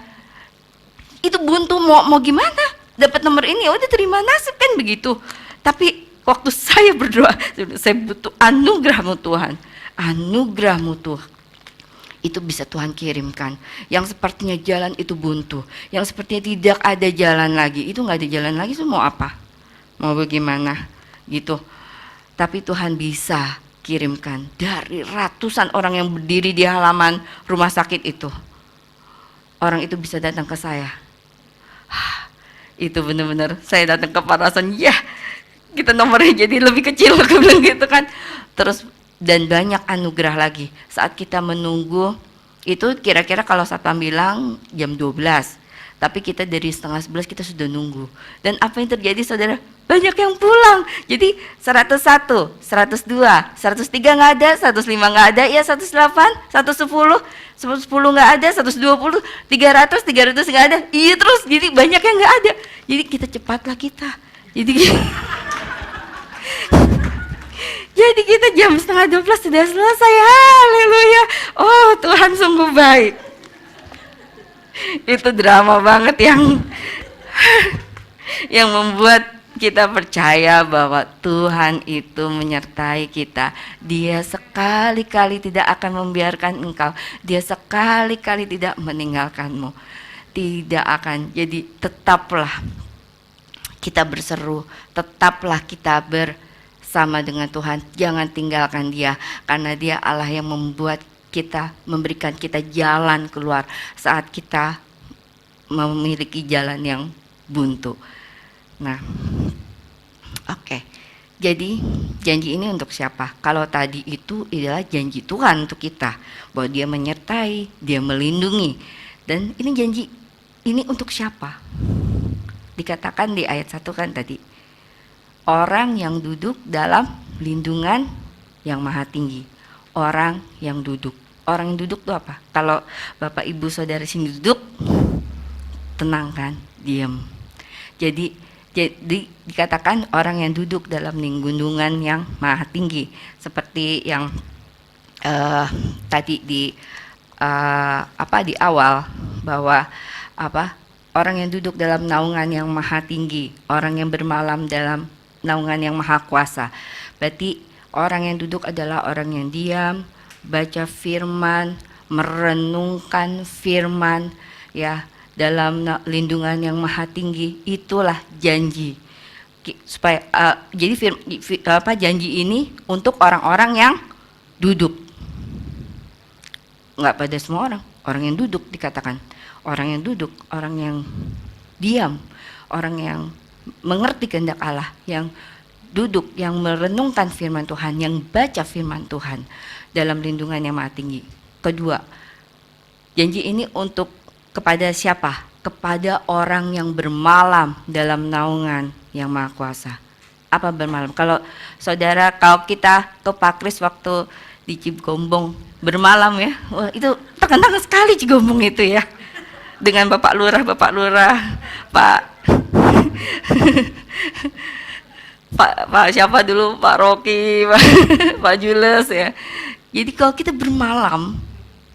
Itu buntu, mau gimana? Dapat nomor ini, udah terima nasib kan begitu. Tapi waktu saya berdoa, saya butuh anugerah-Mu Tuhan, anugerah-Mu Tuhan. Itu bisa Tuhan kirimkan. Yang sepertinya jalan itu buntu, yang sepertinya tidak ada jalan lagi, itu nggak ada jalan lagi, itu mau apa? Mau bagaimana? Gitu. Tapi Tuhan bisa kirimkan dari ratusan orang yang berdiri di halaman rumah sakit itu. Orang itu bisa datang ke saya. Itu benar-benar saya datang ke Pak Rosan, ya kita nomornya jadi lebih kecil, aku bilang gitu kan. Terus dan banyak anugerah lagi saat kita menunggu itu, kira-kira kalau satpam bilang jam 12, tapi kita dari setengah 11 kita sudah nunggu. Dan apa yang terjadi saudara? Banyak yang pulang. Jadi 101, 102, 103 nggak ada, 105 nggak ada, ya 108, 110, 110 nggak ada, 120, 300 nggak ada. Iya terus, jadi banyak yang nggak ada. Jadi kita cepatlah kita. Jadi kita jam setengah 12 sudah selesai. Haleluya. Oh Tuhan sungguh baik. Itu drama banget yang membuat kita percaya bahwa Tuhan itu menyertai kita. Dia sekali-kali tidak akan membiarkan engkau. Dia sekali-kali tidak meninggalkanmu. Tidak akan. Jadi tetaplah kita berseru, tetaplah kita bersama dengan Tuhan. Jangan tinggalkan Dia, karena Dia Allah yang membuat kita, memberikan kita jalan keluar saat kita memiliki jalan yang buntu. Nah, oke. Jadi janji ini untuk siapa? Kalau tadi itu adalah janji Tuhan untuk kita, bahwa Dia menyertai, Dia melindungi. Dan ini janji ini untuk siapa? Dikatakan di ayat 1 kan tadi, orang yang duduk dalam lindungan yang maha tinggi. Orang yang duduk. Orang yang duduk itu apa? Kalau Bapak Ibu Saudara sini duduk, tenang kan, diam. Jadi dikatakan orang yang duduk dalam lindungan yang maha tinggi, seperti yang tadi di awal, bahwa orang yang duduk dalam naungan yang maha tinggi, orang yang bermalam dalam naungan yang maha kuasa. Berarti orang yang duduk adalah orang yang diam, baca firman, merenungkan firman, ya, dalam lindungan yang maha tinggi. Itulah janji. Supaya jadi janji ini untuk orang-orang yang duduk. Enggak pada semua orang yang duduk dikatakan. Orang yang duduk, orang yang diam, orang yang mengerti kehendak Allah, yang duduk, yang merenungkan firman Tuhan, yang baca firman Tuhan dalam lindungan yang maha tinggi. Kedua, janji ini untuk kepada siapa? Kepada orang yang bermalam dalam naungan yang maha kuasa. Apa bermalam? Kalau kita ke Pak Kris waktu di Cigombong bermalam ya, wah itu terkenal sekali Cigombong itu ya. Dengan Bapak Lurah, Pak siapa dulu, Pak Rocky, Pak Jules ya. Jadi kalau kita bermalam,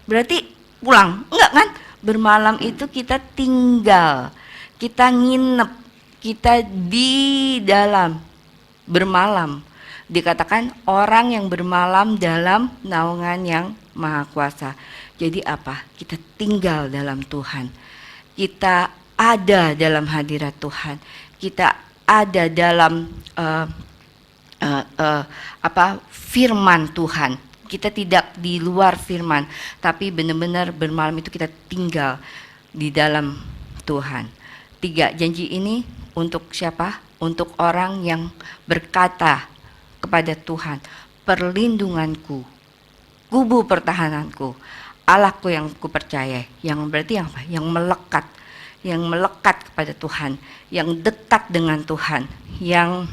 berarti pulang, enggak kan? Bermalam itu kita tinggal, kita nginep, kita di dalam bermalam. Dikatakan orang yang bermalam dalam naungan yang maha kuasa. Jadi apa? Kita tinggal dalam Tuhan. Kita ada dalam hadirat Tuhan. Kita ada dalam firman Tuhan. Kita tidak di luar firman, tapi benar-benar bermalam itu kita tinggal di dalam Tuhan. 3, janji ini untuk siapa? Untuk orang yang berkata kepada Tuhan, perlindunganku, kubu pertahananku, Allahku yang kupercaya. Yang berarti apa? Yang melekat kepada Tuhan, yang dekat dengan Tuhan, yang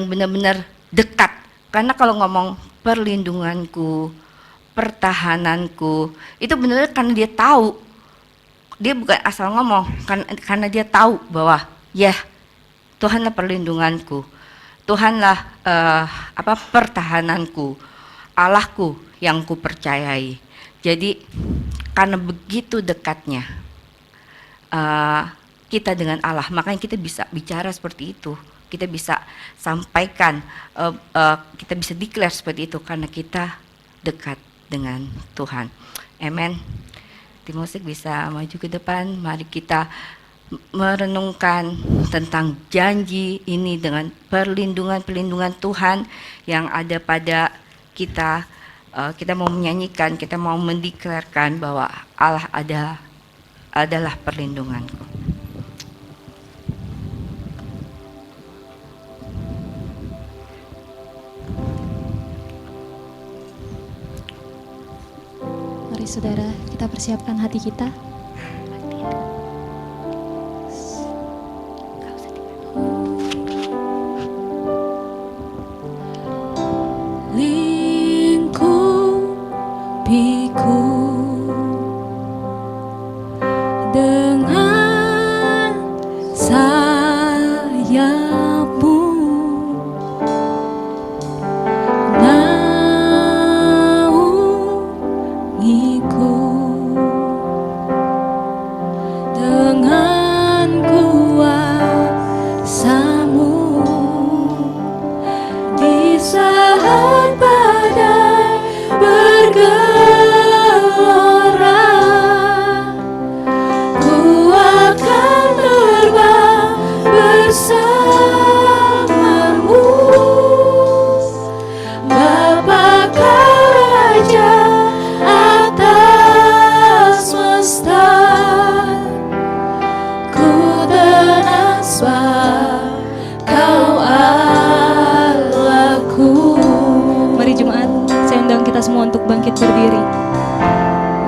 benar-benar dekat. Karena kalau ngomong perlindunganku, pertahananku, itu benar-benar karena dia tahu. Dia bukan asal ngomong, karena dia tahu bahwa ya Tuhanlah perlindunganku, Tuhanlah pertahananku, Allahku yang kupercayai. Jadi karena begitu dekatnya kita dengan Allah, makanya kita bisa bicara seperti itu. Kita bisa sampaikan, kita bisa declare seperti itu karena kita dekat dengan Tuhan. Amen. Tim musik bisa maju ke depan. Mari kita merenungkan tentang janji ini dengan perlindungan Tuhan yang ada pada kita. Kita mau menyanyikan, kita mau mendeklarkan bahwa Allah adalah perlindunganku. Mari saudara, kita persiapkan hati kita. Lingkupiku dengan sayapmu, naungiku dengan kuasamu di saat badai bergelora. Ku akan terbang bersamamu, Bapa Raja atas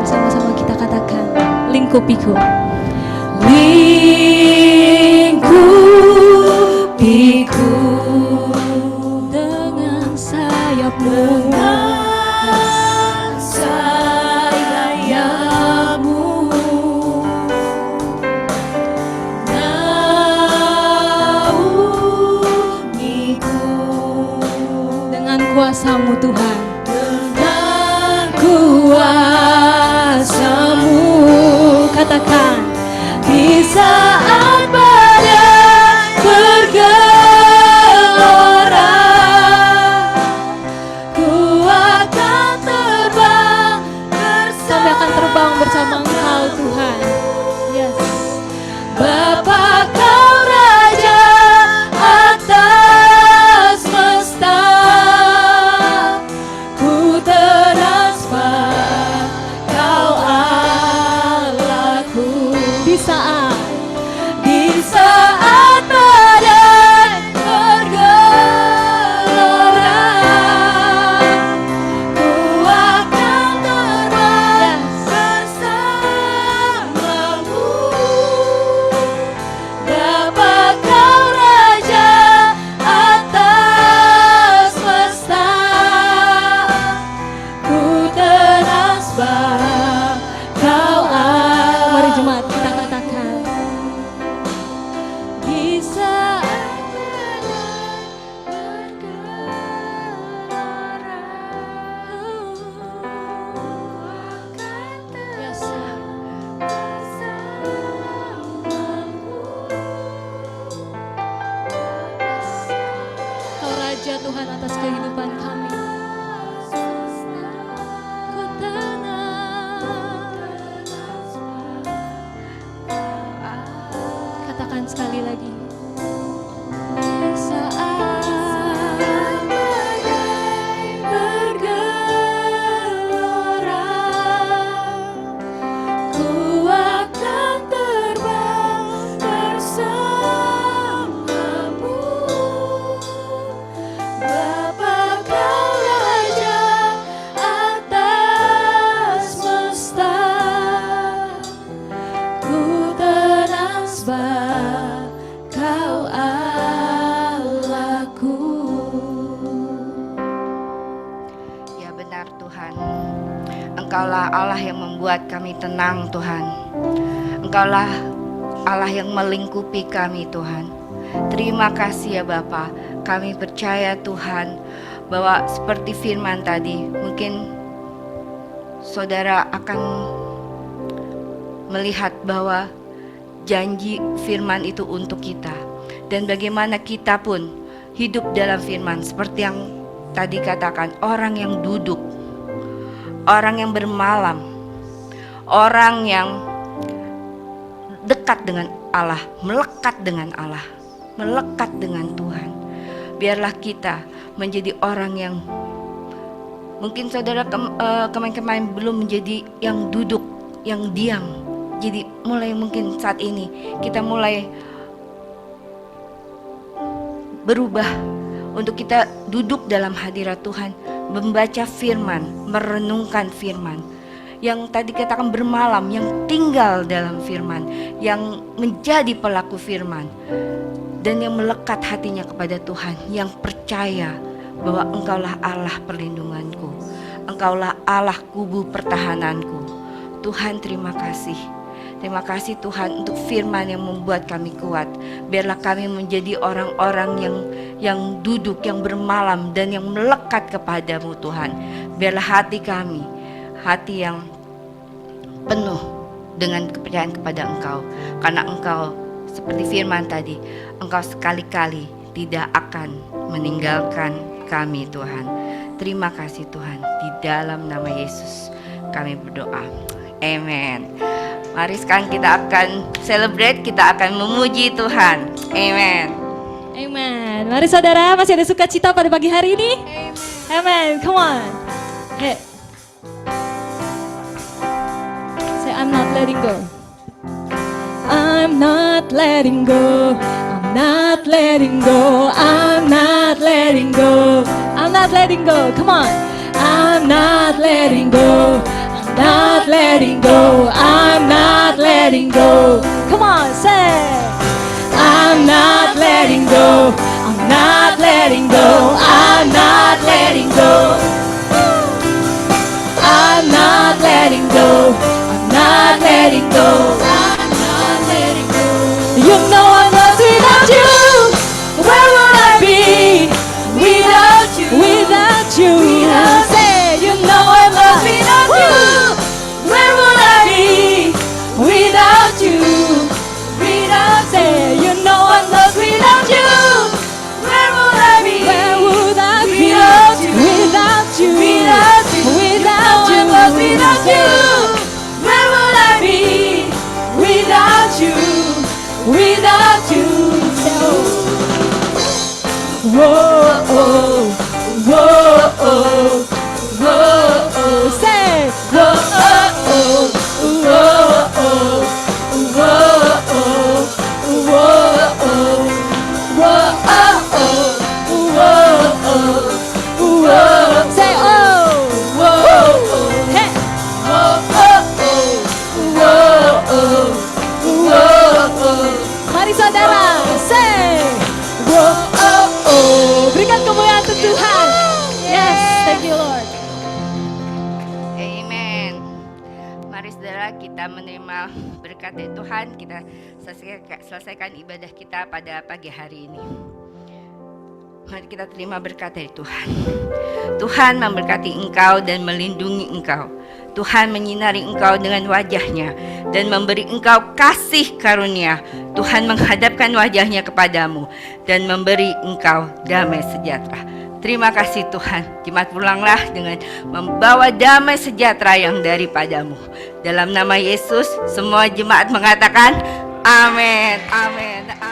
Bersama-sama kita katakan, lingkupiku. Lingkupiku Dengan sayapmu, dengan sayapmu, naungiku dengan kuasamu Tuhan. dengan kuasamu. Katakan, Di saat badai bergelora, ku akan terbang kami akan terbang bersama Engkau Tuhan. Yes. Bapa kau Raja atas semesta, ku teraspar kau Allahku. Di saat Di saat badai bergelora, ku akan terbang bersamamu. Bapa kau Raja atas semesta, ku teraspar kau mari jemaat kita katakan, di saat badai bergelora, akan terbang bersamamu. Kau Raja Tuhan atas kehidupan kami. Ku Katakan sekali lagi. Di saat badai bergelora, ku akan terbang bersamamu. Bapa kau Raja atas semesta, ku teraspar kau Allahku. Ya benar Tuhan, Engkaulah Allah yang membuat kami tenang Tuhan. Engkaulah Allah yang melingkupi kami Tuhan. Terima kasih ya Bapa. Kami percaya Tuhan bahwa seperti firman tadi, mungkin saudara akan melihat bahwa janji firman itu untuk kita. Dan bagaimana kita pun hidup dalam firman, seperti yang tadi katakan, orang yang duduk, orang yang bermalam, orang yang dekat dengan Allah, melekat dengan Allah, melekat dengan Tuhan. Biarlah kita menjadi orang yang mungkin saudara kemarin-kemarin belum menjadi yang duduk, yang diam. Jadi mulai mungkin saat ini kita mulai berubah untuk kita duduk dalam hadirat Tuhan, membaca firman, merenungkan firman. Yang tadi katakan bermalam, yang tinggal dalam firman, yang menjadi pelaku firman, dan yang melekat hatinya kepada Tuhan, yang percaya bahwa Engkaulah Allah perlindunganku, Engkaulah Allah kubu pertahananku. Tuhan terima kasih. Terima kasih Tuhan untuk firman yang membuat kami kuat. Biarlah kami menjadi orang-orang yang duduk, yang bermalam, dan yang melekat kepadamu Tuhan. Biarlah hati kami, hati yang penuh dengan kepercayaan kepada Engkau. Karena Engkau seperti firman tadi, Engkau sekali-kali tidak akan meninggalkan kami Tuhan. Terima kasih Tuhan. Di dalam nama Yesus kami berdoa. Amen. Mari sekarang kita akan celebrate, kita akan memuji Tuhan. Amen. Amen. Mari saudara, masih ada sukacita pada pagi hari ini? Amen. Come on. Hey. Say, I'm not letting go. I'm not letting go. I'm not letting go. I'm not letting go. I'm not letting go. Come on. I'm I'm not letting go. I'm not letting go. I'm not letting go. Come on, say. I'm not letting go. I'm not letting go. I'm not letting go. I'm not letting go. I'm not letting go. I'm not letting go. You know I'm lost without you. Where would I be without you? Without you. Say, you know I'm lost without you. Where would I be without you? Without, say, you know I'm lost without you. Where would I be? Where would I be without you? Without you. Without you. Without you. I'm lost without you. Where would I be without you? Without you. Whoa, oh, whoa, oh, whoa, oh. Say, whoa, oh, whoa, oh, whoa, oh, whoa, oh, whoa, oh, whoa, whoa. Say, oh, whoa, oh, hey, whoa, oh, whoa, oh. Mari saudara, say, whoa, oh. Berikan kemuliaan untuk Tuhan. Yes, thank you Lord. Amen. Mari saudara kita menerima berkat dari Tuhan. Kita selesaikan ibadah kita pada pagi hari ini. Mari kita terima berkat dari Tuhan. Tuhan memberkati engkau dan melindungi engkau. Tuhan menyinari engkau dengan wajahnya dan memberi engkau kasih karunia. Tuhan menghadapkan wajahnya kepadamu dan memberi engkau damai sejahtera. Terima kasih Tuhan. Jemaat pulanglah dengan membawa damai sejahtera yang daripadamu. Dalam nama Yesus, semua jemaat mengatakan amin, amin, amin.